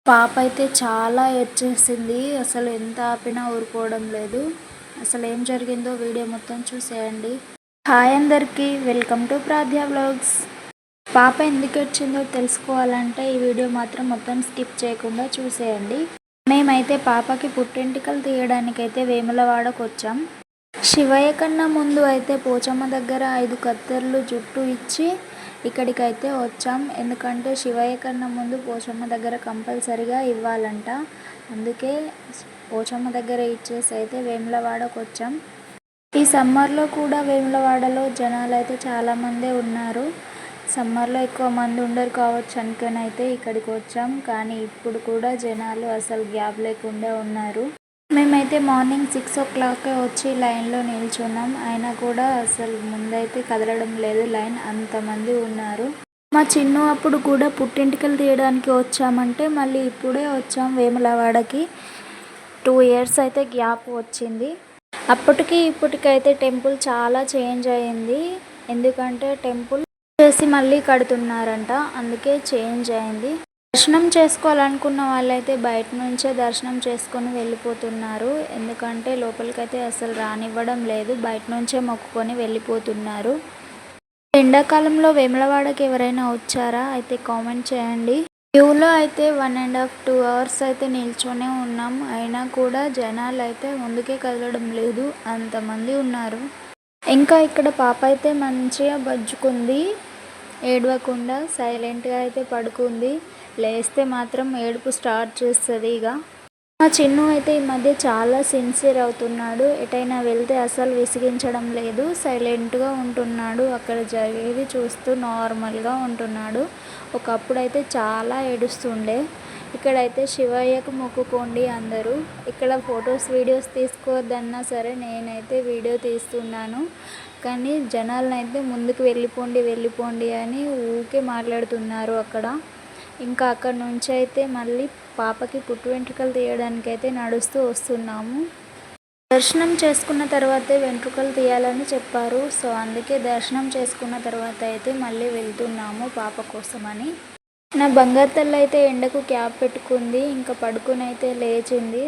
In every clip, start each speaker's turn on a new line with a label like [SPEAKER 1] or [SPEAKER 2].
[SPEAKER 1] పాప అయితే చాలా ఏడ్చేసింది. అసలు ఎంత ఆపినా ఊరుకోవడం లేదు. అసలు ఏం జరిగిందో వీడియో మొత్తం చూసేయండి. హాయ్ అందరికీ, వెల్కమ్ టు ప్రాధ్య వ్లాగ్స్. పాప ఎందుకు ఏడ్చిందో తెలుసుకోవాలంటే ఈ వీడియో మాత్రం మొత్తం స్కిప్ చేయకుండా చూసేయండి. మేమైతే పాపకి పుట్టెంటికలు తీయడానికైతే వేములవాడకు వచ్చాం. శివయ్య కన్నా ముందు అయితే పోచమ్మ దగ్గర 5 కత్తెరలు జుట్టు ఇచ్చి ఇక్కడికైతే వచ్చాం. ఎందుకంటే శివయ్య కన్నా ముందు పోచమ్మ దగ్గర కంపల్సరిగా ఇవ్వాలంట. అందుకే పోచమ్మ దగ్గర ఇచ్చేసి అయితే వేములవాడకు వచ్చాం. ఈ సమ్మర్లో కూడా వేములవాడలో జనాలు అయితే చాలామందే ఉన్నారు. సమ్మర్లో ఎక్కువ మంది ఉండరు కావచ్చు అనుకుని అయితే ఇక్కడికి వచ్చాం. కానీ ఇప్పుడు కూడా జనాలు అసలు గ్యాప్ లేకుండా ఉన్నారు. మేమైతే మార్నింగ్ 6 o'clock వచ్చి లైన్లో నిల్చున్నాం. అయినా కూడా అసలు ముందైతే కదలడం లేదు లైన్, అంతమంది ఉన్నారు. మా చిన్ను అప్పుడు కూడా పుట్టింటికలు తీయడానికి వచ్చామంటే మళ్ళీ ఇప్పుడే వచ్చాం వేములవాడకి. 2 years అయితే గ్యాప్ వచ్చింది. అప్పటికి ఇప్పటికైతే టెంపుల్ చాలా చేంజ్ అయింది. ఎందుకంటే టెంపుల్ చేసి మళ్ళీ కడుతున్నారంట, అందుకే చేంజ్ అయింది. దర్శనం చేసుకోవాలనుకున్న వాళ్ళైతే బయట నుంచే దర్శనం చేసుకొని వెళ్ళిపోతున్నారు. ఎందుకంటే లోపలికైతే అసలు రానివ్వడం లేదు, బయట నుంచే మొక్కుకొని వెళ్ళిపోతున్నారు. ఎండాకాలంలో వేములవాడకి ఎవరైనా వచ్చారా అయితే కామెంట్ చేయండి. క్యూలో అయితే 1.5 to 2 hours అయితే నిల్చొనే ఉన్నాం. అయినా కూడా జనాలు అయితే ముందుకే కదలడం లేదు, అంతమంది ఉన్నారు. ఇంకా ఇక్కడ పాప అయితే మంచిగా బజ్జుకుంది, ఏడవకుండా సైలెంట్గా అయితే పడుకుంది. లేస్తే మాత్రం ఏడుపు స్టార్ట్ చేస్తుంది. ఇక మా చిన్ను అయితే ఈ మధ్య చాలా సిన్సియర్ అవుతున్నాడు. ఎటైనా వెళ్తే అసలు విసిగించడం లేదు, సైలెంట్గా ఉంటున్నాడు. అక్కడ జరిగేది చూస్తూ నార్మల్గా ఉంటున్నాడు. ఒకప్పుడైతే చాలా ఏడుస్తుండే. ఇక్కడైతే శివయ్యకు మొక్కుకోండి అందరూ. ఇక్కడ ఫొటోస్ వీడియోస్ తీసుకోవద్దన్నా సరే నేనైతే వీడియో తీస్తున్నాను. కానీ జనాలను అయితే ముందుకు వెళ్ళిపోండి అని ఊరికే మాట్లాడుతున్నారు అక్కడ. ఇంకా అక్కడ నుంచి అయితే మళ్ళీ పాపకి పుట్టు వెంట్రుకలు తీయడానికి అయితే నడుస్తూ వస్తున్నాము. దర్శనం చేసుకున్న తర్వాతే వెంట్రుకలు తీయాలని చెప్పారు. సో అందుకే దర్శనం చేసుకున్న తర్వాత అయితే మళ్ళీ వెళ్తున్నాము పాప కోసమని. నా బంగారు తల్లి అయితే ఎండకు క్యాప్ పెట్టుకుంది, ఇంకా పడుకుని అయితే లేచింది.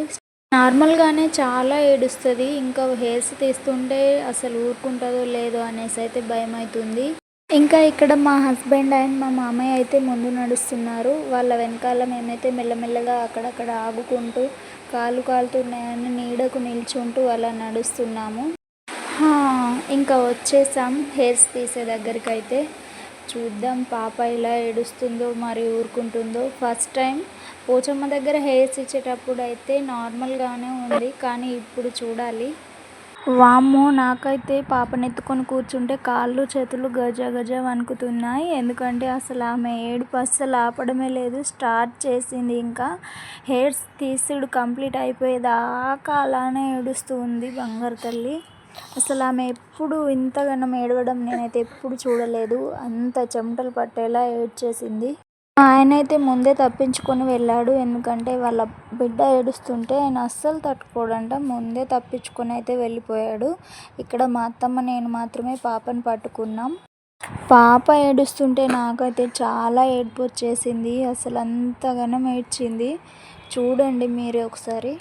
[SPEAKER 1] నార్మల్గానే చాలా ఏడుస్తుంది. ఇంకా హెయిర్స్ తీస్తుంటే అసలు ఊరుకుంటుందో లేదో అనేసి అయితే భయం అవుతుంది. ఇంకా ఇక్కడ మా హస్బెండ్ అండ్ మా మామయ్య అయితే ముందు నడుస్తున్నారు. వాళ్ళ వెనకాల మేమైతే మెల్లమెల్లగా అక్కడక్కడ ఆగుకుంటూ కాళ్ళు కాలుతున్నాయని నీడకు నిల్చుంటూ అలా నడుస్తున్నాము. ఇంకా వచ్చేసాం హెయిర్స్ తీసే దగ్గరికి అయితే. చూద్దాం పాప ఇలా ఏడుస్తుందో మరి ఊరుకుంటుందో. ఫస్ట్ టైం పోచమ్మ దగ్గర హెయిర్స్ ఇచ్చేటప్పుడు అయితే నార్మల్గానే ఉంది, కానీ ఇప్పుడు చూడాలి. వామ్మో, నాకైతే పాపనెత్తుకొని కూర్చుంటే కాళ్ళు చేతులు గజ గజ వణుకుతున్నాయి. ఎందుకంటే అసలు ఆమె ఏడుపు అస్సలు ఆపడమే లేదు, స్టార్ట్ చేసింది. ఇంకా హెయిర్స్ తీసుడు కంప్లీట్ అయిపోయేదాకా అలానే ఏడుస్తూ ఉంది బంగారు తల్లి. అసలు ఆమె ఎప్పుడు ఇంతగానం ఏడవడం నేనైతే ఎప్పుడు చూడలేదు. అంత చెమటలు పట్టేలా ఏడ్చేసింది. ఆయన అయితే ముందే తప్పించుకొని వెళ్ళాడు. ఎందుకంటే వాళ్ళ బిడ్డ ఏడుస్తుంటే ఆయన అస్సలు తట్టుకోడంట. ముందే తప్పించుకొని అయితే వెళ్ళిపోయాడు. ఇక్కడ మా అత్తమ్మ నేను మాత్రమే పాపను పట్టుకున్నాం. పాప ఏడుస్తుంటే నాకైతే చాలా ఏడుపు వచ్చేసింది. అసలు అంతగానం ఏడ్చింది. చూడండి మీరే ఒకసారి.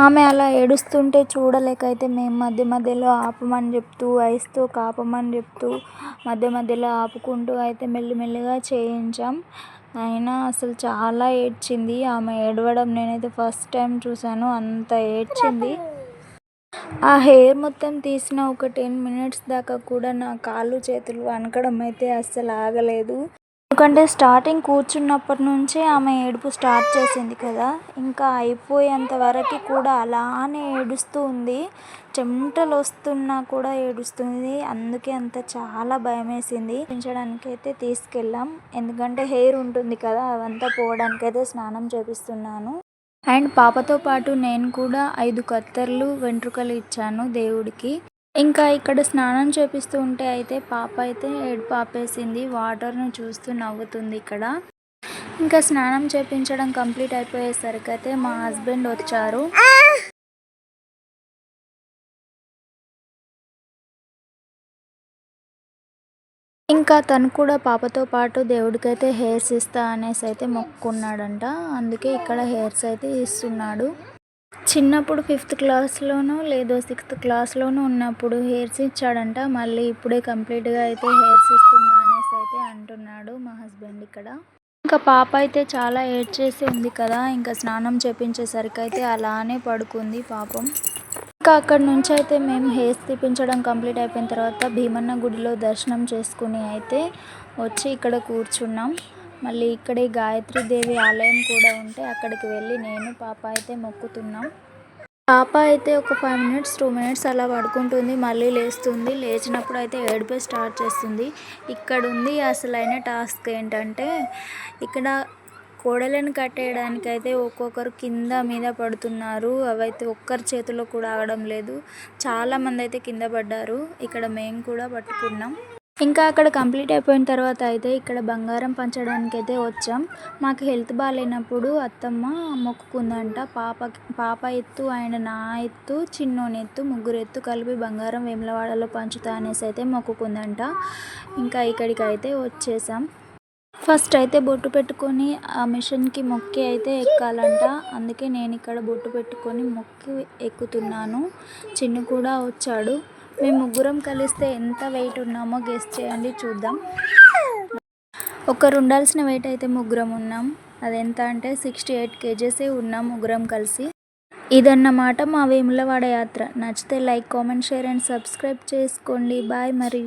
[SPEAKER 1] ఆమె అలా ఏడుస్తుంటే చూడలేక అయితే మేము మధ్య మధ్యలో ఆపమని చెప్తూ ఐస్తో ఆపమని చెప్తూ మధ్య మధ్యలో ఆపుకుంటూ అయితే మెల్లిమెల్లిగా చేయించాం. అయినా అసలు చాలా ఏడ్చింది. ఆమె ఏడవడం నేనైతే ఫస్ట్ టైం చూశాను. అంత ఏడ్చింది. ఆ హెయిర్ మొత్తం తీసిన ఒక 10 మినిట్స్ దాకా కూడా నా కాళ్ళు చేతులు వణకడం అయితే అస్సలు ఆగలేదు. ఎందుకంటే స్టార్టింగ్ కూర్చున్నప్పటి నుంచే ఆమె ఏడుపు స్టార్ట్ చేసింది కదా, ఇంకా అయిపోయేంత వరకు కూడా అలానే ఏడుస్తూ ఉంది. చెమటలు వస్తున్నా కూడా ఏడుస్తుంది. అందుకే అంత చాలా భయమేసింది. పెంచడానికి అయితే తీసుకెళ్ళాం. ఎందుకంటే హెయిర్ ఉంటుంది కదా, అవంతా పోవడానికైతే స్నానం చేపిస్తున్నాను. అండ్ పాపతో పాటు నేను కూడా 5 కత్తెరలు వెంట్రుకలు ఇచ్చాను దేవుడికి. ఇంకా ఇక్కడ స్నానం చేపిస్తూ ఉంటే అయితే పాప అయితే ఏడుపు ఆపేసింది. వాటర్ను చూస్తూ నవ్వుతుంది ఇక్కడ. ఇంకా స్నానం చేపించడం కంప్లీట్ అయిపోయేసరికి అయితే మా హస్బెండ్ వచ్చారు. ఇంకా తను కూడా పాపతో పాటు దేవుడికైతే హెయిర్స్ ఇస్తా అనేసి అయితే మొక్కుకున్నాడంట. అందుకే ఇక్కడ హెయిర్స్ అయితే ఇస్తున్నాడు. చిన్నప్పుడు 5th క్లాస్లోనో లేదో 6th క్లాస్లోనూ ఉన్నప్పుడు హెయిర్స్ ఇచ్చాడంట. మళ్ళీ ఇప్పుడే కంప్లీట్గా అయితే హెయిర్స్ ఇస్తున్నా అనేసి అయితే అంటున్నాడు మా హస్బెండ్ ఇక్కడ. ఇంకా పాప అయితే చాలా ఏడ్చేసి ఉంది కదా, ఇంకా స్నానం చేపించేసరికి అయితే అలానే పడుకుంది పాపం. ఇంకా అక్కడ నుంచి అయితే మేము హెయిర్స్ తీపించడం కంప్లీట్ అయిపోయిన తర్వాత భీమన్న గుడిలో దర్శనం చేసుకుని అయితే వచ్చి ఇక్కడ కూర్చున్నాం. మళ్ళీ ఇక్కడే గాయత్రీదేవి ఆలయం కూడా ఉంటే అక్కడికి వెళ్ళి నేను పాప అయితే మొక్కుతున్నాం. పాప అయితే ఒక 5 మినిట్స్ 2 మినిట్స్ అలా పడుకుంటుంది. మళ్ళీ లేస్తుంది. లేచినప్పుడు అయితే ఏడుపే స్టార్ట్ చేస్తుంది. ఇక్కడ ఉంది అసలైన టాస్క్ ఏంటంటే, ఇక్కడ కోడలను కట్టేయడానికి అయితే ఒక్కొక్కరు కింద మీద పడుతున్నారు. అవైతే ఒక్కరి చేతిలో కూడా ఆగడం లేదు. చాలామంది అయితే కింద పడ్డారు. ఇక్కడ మేము కూడా పట్టుకున్నాం. ఇంకా అక్కడ కంప్లీట్ అయిపోయిన తర్వాత అయితే ఇక్కడ బంగారం పంచడానికి అయితే వచ్చాం. మాకు హెల్త్ బాగాలేనప్పుడు అత్తమ్మ మొక్కుకుందంట. పాప ఎత్తు అండ్ నా ఎత్తు చిన్నోని ఎత్తు ముగ్గురు ఎత్తు కలిపి బంగారం వేములవాడలో పంచుతా అనేసి అయితే మొక్కుకుందంట. ఇంకా ఇక్కడికి అయితే వచ్చేసాం. ఫస్ట్ అయితే బొట్టు పెట్టుకొని ఆ మిషన్కి మొక్కి అయితే ఎక్కాలంట. అందుకే నేను ఇక్కడ బొట్టు పెట్టుకొని మొక్కి ఎక్కుతున్నాను. చిన్ను కూడా వచ్చాడు. మేము ముగ్గురం కలిస్తే ఎంత వెయిట్ ఉన్నామో గెస్ చేయండి చూద్దాం. ఒకరు ఉండాల్సిన వెయిట్ అయితే ముగ్గురం ఉన్నాం. అదెంత అంటే 68 kgsే ఉన్నాం ముగ్గురం కలిసి. ఇదన్నమాట మా వేములవాడ యాత్ర. నచ్చితే like, comment, share and subscribe చేసుకోండి. బాయ్ మరి.